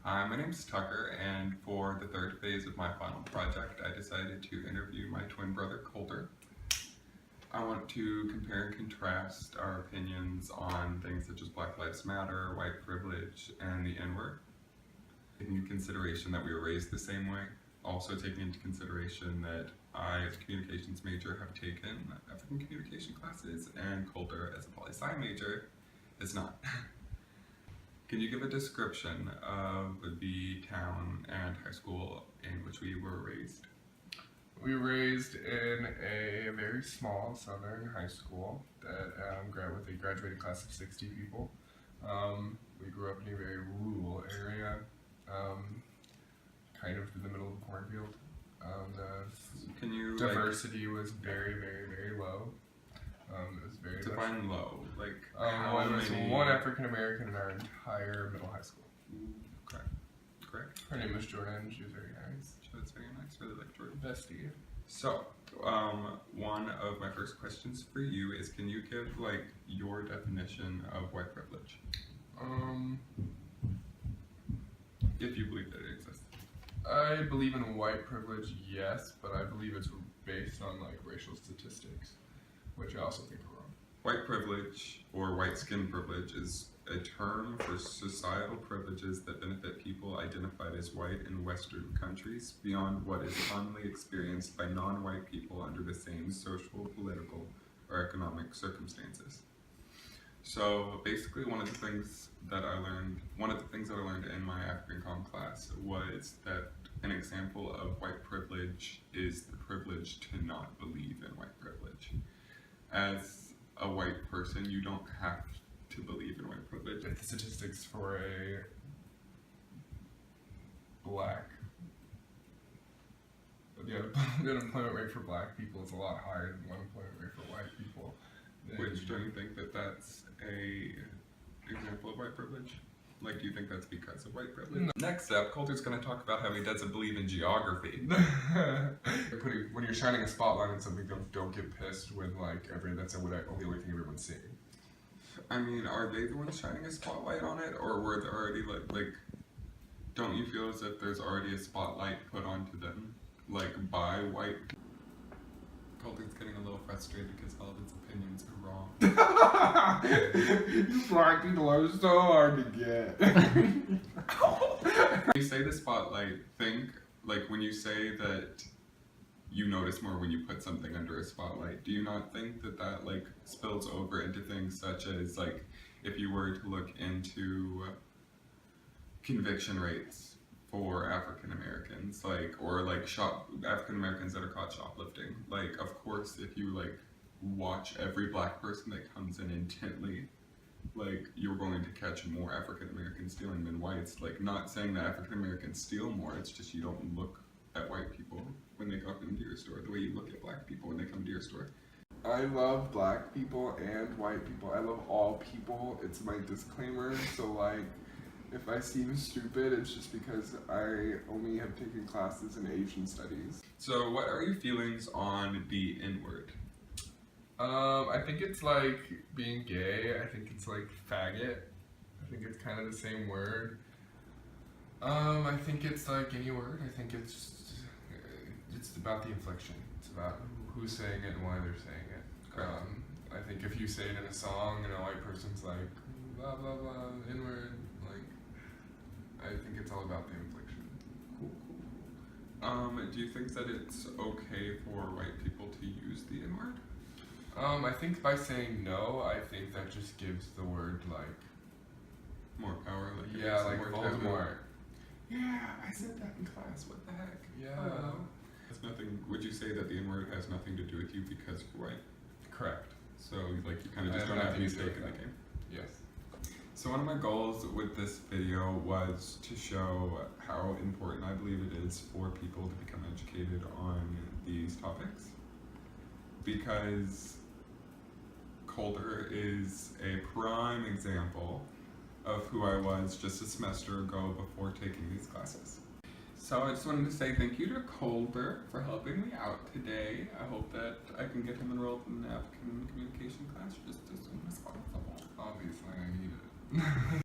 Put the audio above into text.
Hi, my name is Tucker, and for the third phase of my final project, I decided to interview my twin brother, Colter. I want to compare and contrast our opinions on things such as Black Lives Matter, white privilege, and the N-word. Taking into consideration that we were raised the same way, also taking into consideration that I, as a communications major, have taken African communication classes, and Colter, as a poli-sci major, is not. Can you give a description of the town and high school in which we were raised? We were raised in a very small southern high school that with a graduating class of 60 people. We grew up in a very rural area, kind of in the middle of a cornfield. The diversity was very, very, very low. It was very define low, like how many? There was one African American in our entire middle high school. Okay, correct. Her name was Jordan. She was very nice. She was very nice. Really like Jordan. Bestie. So, one of my first questions for you is, can you give like your definition of white privilege? If you believe that it exists. I believe in white privilege, yes, but I believe it's based on like racial statistics, which I also think are wrong. White privilege, or white skin privilege, is a term for societal privileges that benefit people identified as white in Western countries beyond what is commonly experienced by non-white people under the same social, political, or economic circumstances. So basically one of the things that I learned in my African Comm class was that an example of white privilege is the privilege to not believe in white privilege. As a white person, you don't have to believe in white privilege. The statistics for a black, the unemployment rate for black people is a lot higher than the unemployment rate for white people. Which, don't you think that that's a example of white privilege? Like, do you think that's because of white privilege? No. Next up, Colter's going to talk about how he doesn't believe in geography. When you're shining a spotlight on something, don't get pissed when that's the only thing everyone's seeing. I mean, are they the ones shining a spotlight on it, or were there already like don't you feel as if there's already a spotlight put onto them, like by white? Colter's getting a little frustrated because all of his opinions are wrong. You black people are so hard to get. When you say the spotlight, think like when you say that you notice more when you put something under a spotlight, do you not think that that like spills over into things such as like if you were to look into conviction rates for African Americans, like, or like African Americans that are caught shoplifting? Like, of course, if you like watch every black person that comes in intently, like, you're going to catch more African Americans stealing than whites. Like, not saying that African Americans steal more, it's just you don't look at white people when they come into your store the way you look at black people when they come to your store. I love black people and white people. I love all people. It's my disclaimer. So like, if I seem stupid, it's just because I only have taken classes in Asian studies. So what are your feelings on the N-word? I think it's like being gay. I think it's like faggot. I think it's kind of the same word. I think it's like any word. I think it's about the inflection. It's about who's saying it and why they're saying it. I think if you say it in a song and a white person's like, blah, blah, blah, N-word, like, I think it's all about the inflection. Cool. Do you think that it's okay for white people to use the N-word? I think by saying no, I think that just gives the word like more power. Like, yeah, like Voldemort. Yeah, I said that in class. What the heck? Yeah. It's nothing. Would you say that the N-word has nothing to do with you because you're white? Correct. So like you kind of just don't have any stake in the game. Yes. So one of my goals with this video was to show how important I believe it is for people to become educated on these topics, because Colter is a prime example of who I was just a semester ago before taking these classes. So I just wanted to say thank you to Colter for helping me out today. I hope that I can get him enrolled in the African communication class just as soon as possible. Obviously, I need it.